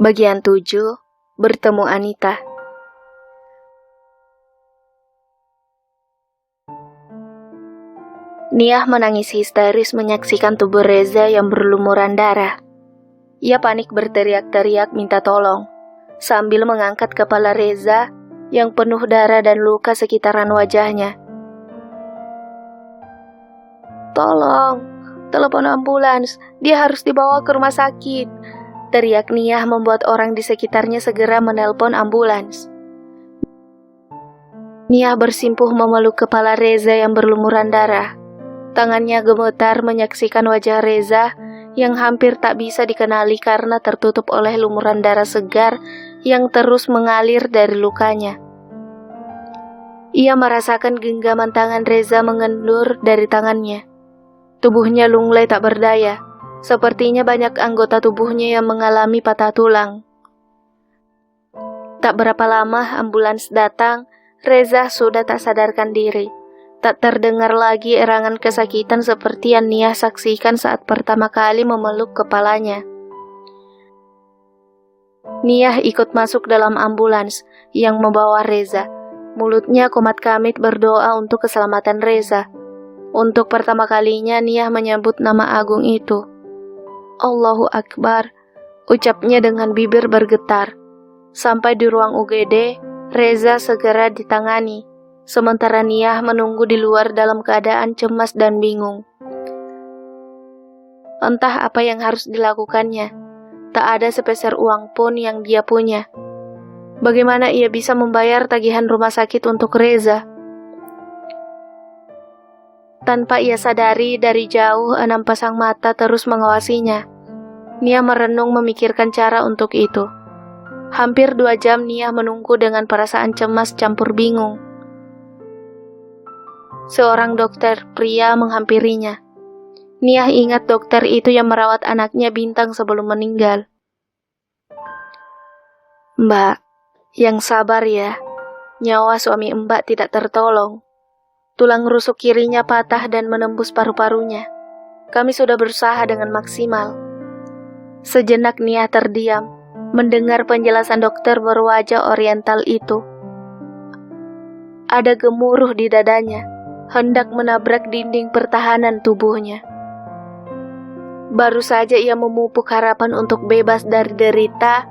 Bagian 7, bertemu Anita. Niah menangis histeris menyaksikan tubuh Reza yang berlumuran darah. Ia panik berteriak-teriak minta tolong, sambil mengangkat kepala Reza yang penuh darah dan luka sekitaran wajahnya. "Tolong, telepon ambulans, dia harus dibawa ke rumah sakit," teriak Niah membuat orang di sekitarnya segera menelpon ambulans. Niah bersimpuh memeluk kepala Reza yang berlumuran darah. Tangannya gemetar menyaksikan wajah Reza yang hampir tak bisa dikenali karena tertutup oleh lumuran darah segar yang terus mengalir dari lukanya. Ia merasakan genggaman tangan Reza mengendur dari tangannya. Tubuhnya lunglai tak berdaya. Sepertinya banyak anggota tubuhnya yang mengalami patah tulang. Tak berapa lama ambulans datang, Reza sudah tak sadarkan diri. Tak terdengar lagi erangan kesakitan seperti yang Niah saksikan saat pertama kali memeluk kepalanya. Niah ikut masuk dalam ambulans yang membawa Reza. Mulutnya komat kamit berdoa untuk keselamatan Reza. Untuk pertama kalinya Niah menyebut nama agung itu. Allahu Akbar, ucapnya dengan bibir bergetar. Sampai di ruang UGD, Reza segera ditangani. Sementara Niah menunggu di luar dalam keadaan cemas dan bingung. Entah apa yang harus dilakukannya. Tak ada sepeser uang pun yang dia punya. Bagaimana ia bisa membayar tagihan rumah sakit untuk Reza? Tanpa ia sadari, dari jauh 6 pasang mata terus mengawasinya. Niah merenung memikirkan cara untuk itu. Hampir 2 jam Niah menunggu dengan perasaan cemas campur bingung. Seorang dokter pria menghampirinya. Niah ingat dokter itu yang merawat anaknya Bintang sebelum meninggal. "Mbak, yang sabar ya. Nyawa suami Mbak tidak tertolong. Tulang rusuk kirinya patah dan menembus paru-parunya. Kami sudah berusaha dengan maksimal." Sejenak Niah terdiam, mendengar penjelasan dokter berwajah oriental itu. Ada gemuruh di dadanya, hendak menabrak dinding pertahanan tubuhnya. Baru saja ia memupuk harapan untuk bebas dari derita,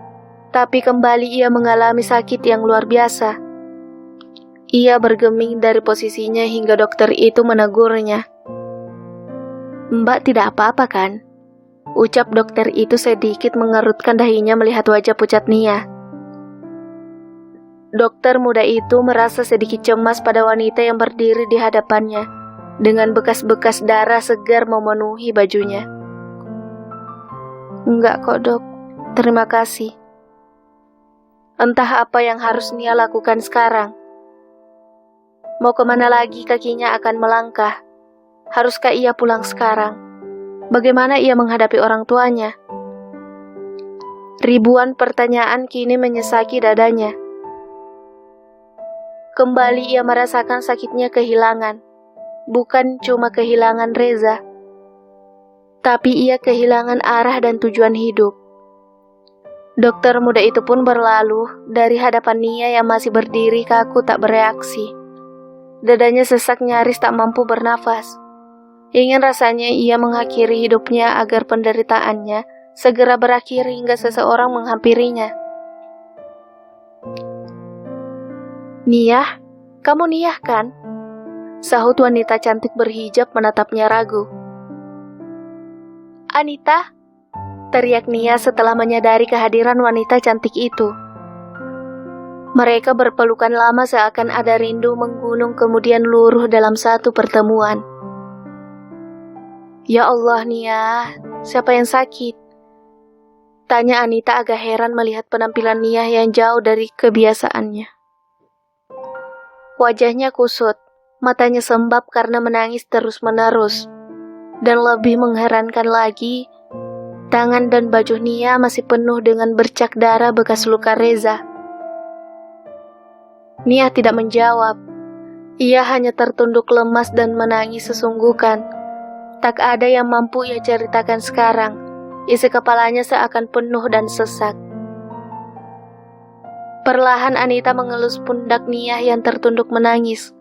tapi kembali ia mengalami sakit yang luar biasa. Ia bergeming dari posisinya hingga dokter itu menegurnya. "Mbak tidak apa-apa kan?" Ucap dokter itu sedikit mengerutkan dahinya melihat wajah pucat Niah. Dokter muda itu merasa sedikit cemas pada wanita yang berdiri di hadapannya, dengan bekas-bekas darah segar memenuhi bajunya. "Enggak kok dok, terima kasih." Entah apa yang harus Niah lakukan sekarang. Mau kemana lagi kakinya akan melangkah? Haruskah ia pulang sekarang? Bagaimana ia menghadapi orang tuanya? Ribuan pertanyaan kini menyesaki dadanya. Kembali ia merasakan sakitnya kehilangan. Bukan cuma kehilangan Reza, tapi ia kehilangan arah dan tujuan hidup. Dokter muda itu pun berlalu dari hadapan Niah yang masih berdiri kaku tak bereaksi. Dadanya sesak nyaris tak mampu bernafas. Ingin rasanya ia mengakhiri hidupnya agar penderitaannya segera berakhir hingga seseorang menghampirinya. "Niah, kamu Niah kan?" Sahut wanita cantik berhijab menatapnya ragu. "Anita?" teriak Niah setelah menyadari kehadiran wanita cantik itu. Mereka berpelukan lama seakan ada rindu menggunung kemudian luruh dalam satu pertemuan. "Ya Allah Niah, siapa yang sakit?" tanya Anita agak heran melihat penampilan Niah yang jauh dari kebiasaannya. Wajahnya kusut, matanya sembab karena menangis terus-menerus. Dan lebih mengherankan lagi, tangan dan baju Niah masih penuh dengan bercak darah bekas luka Reza. Niah tidak menjawab. Ia hanya tertunduk lemas dan menangis sesungguhkan. Tak ada yang mampu ia ceritakan sekarang, Isi kepalanya seakan penuh dan sesak. Perlahan Anita mengelus pundak Nia yang tertunduk menangis,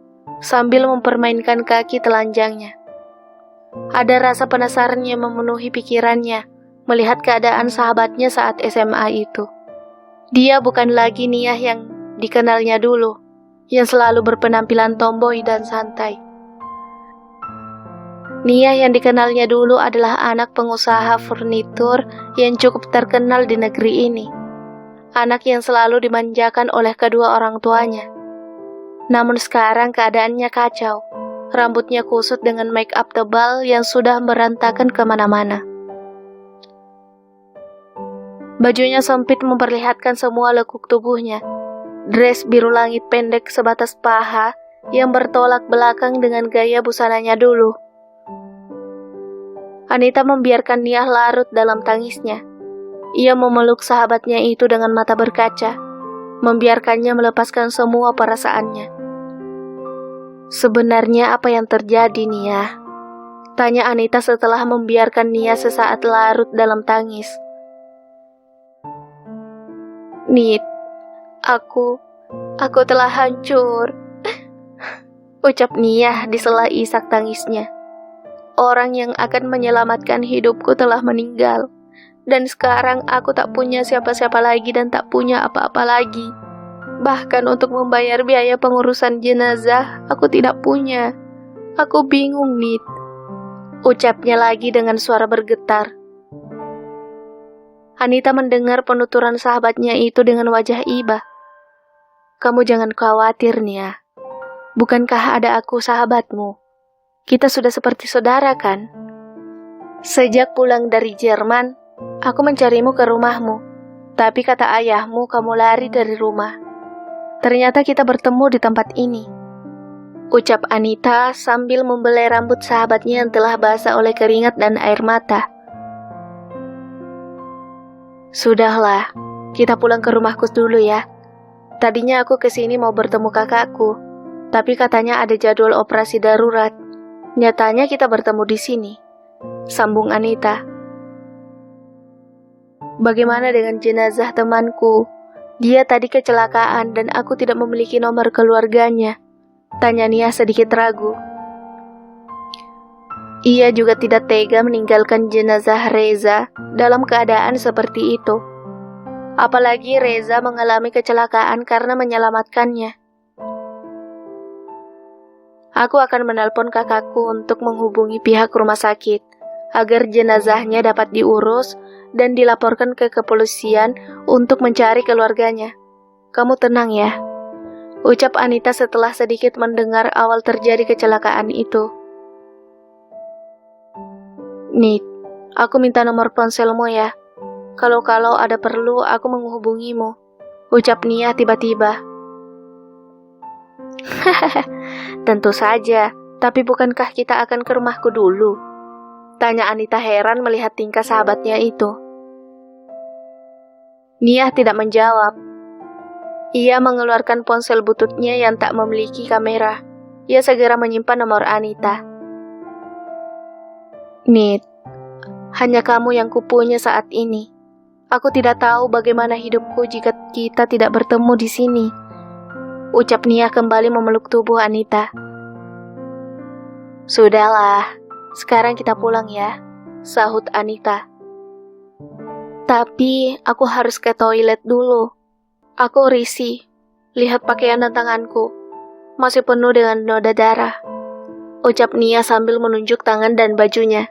sambil mempermainkan kaki telanjangnya. Ada rasa penasaran yang memenuhi pikirannya, melihat keadaan sahabatnya saat SMA itu. Dia bukan lagi Nia yang dikenalnya dulu, yang selalu berpenampilan tomboy dan santai. Nia yang dikenalnya dulu adalah anak pengusaha furnitur yang cukup terkenal di negeri ini. Anak yang selalu dimanjakan oleh kedua orang tuanya. Namun sekarang keadaannya kacau. Rambutnya kusut dengan make up tebal yang sudah berantakan kemana-mana. Bajunya sempit memperlihatkan semua lekuk tubuhnya. Dress biru langit pendek sebatas paha yang bertolak belakang dengan gaya busananya dulu. Anita membiarkan Nia larut dalam tangisnya. Ia memeluk sahabatnya itu dengan mata berkaca, membiarkannya melepaskan semua perasaannya. Sebenarnya apa yang terjadi, Nia? Tanya Anita setelah membiarkan Nia sesaat larut dalam tangis. Nit, aku telah hancur, ucap Nia di sela isak tangisnya. Orang yang akan menyelamatkan hidupku telah meninggal. Dan sekarang aku tak punya siapa-siapa lagi dan tak punya apa-apa lagi. Bahkan untuk membayar biaya pengurusan jenazah, aku tidak punya. Aku bingung, Nit. Ucapnya lagi dengan suara bergetar. Anita mendengar penuturan sahabatnya itu dengan wajah iba. Kamu jangan khawatir, Nia. Bukankah ada aku sahabatmu? Kita sudah seperti saudara, kan? Sejak pulang dari Jerman, aku mencarimu ke rumahmu, tapi kata ayahmu kamu lari dari rumah. Ternyata kita bertemu di tempat ini. Ucap Anita sambil membelai rambut sahabatnya yang telah basah oleh keringat dan air mata. Sudahlah, kita pulang ke rumahku dulu ya. Tadinya aku kesini mau bertemu kakakku, tapi katanya ada jadwal operasi darurat. Nyatanya kita bertemu di sini, sambung Anita. Bagaimana dengan jenazah temanku? Dia tadi kecelakaan dan aku tidak memiliki nomor keluarganya. Tanya Nia sedikit ragu. Ia juga tidak tega meninggalkan jenazah Reza dalam keadaan seperti itu. Apalagi Reza mengalami kecelakaan karena menyelamatkannya. Aku akan menelpon kakakku untuk menghubungi pihak rumah sakit agar jenazahnya dapat diurus dan dilaporkan ke kepolisian untuk mencari keluarganya. Kamu tenang ya, ucap Anita setelah sedikit mendengar awal terjadi kecelakaan itu. Nit, aku minta nomor ponselmu ya. Kalau ada perlu aku menghubungimu, ucap Nia tiba-tiba. Tentu saja, tapi bukankah kita akan ke rumahku dulu? Tanya Anita heran melihat tingkah sahabatnya itu. Nia tidak menjawab. Ia mengeluarkan ponsel bututnya yang tak memiliki kamera. Ia segera menyimpan nomor Anita. Nit, hanya kamu yang kupunya saat ini. Aku tidak tahu bagaimana hidupku jika kita tidak bertemu di sini. Ucap Nia kembali memeluk tubuh Anita. Sudahlah, sekarang kita pulang ya, sahut Anita. Tapi aku harus ke toilet dulu. Aku risih, lihat pakaian dan tanganku, masih penuh dengan noda darah. Ucap Nia sambil menunjuk tangan dan bajunya.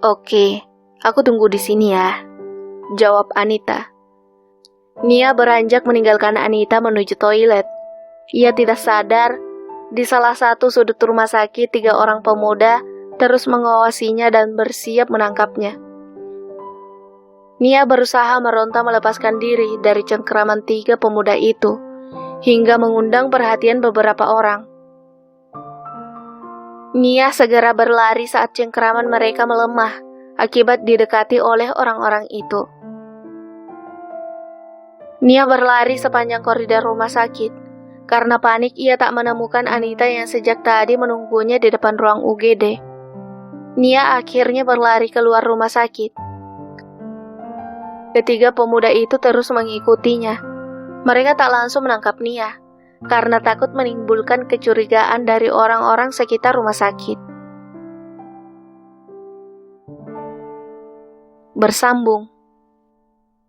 Oke, aku tunggu di sini ya, jawab Anita. Nia beranjak meninggalkan Anita menuju toilet. Ia tidak sadar, di salah satu sudut rumah sakit 3 orang pemuda terus mengawasinya dan bersiap menangkapnya. Nia berusaha meronta melepaskan diri dari cengkeraman 3 pemuda itu, hingga mengundang perhatian beberapa orang. Nia segera berlari saat cengkeraman mereka melemah, akibat didekati oleh orang-orang itu. Nia berlari sepanjang koridor rumah sakit. Karena panik ia tak menemukan Anita yang sejak tadi menunggunya di depan ruang UGD. Nia akhirnya berlari keluar rumah sakit. Ketiga pemuda itu terus mengikutinya. Mereka tak langsung menangkap Nia, karena takut menimbulkan kecurigaan dari orang-orang sekitar rumah sakit. Bersambung.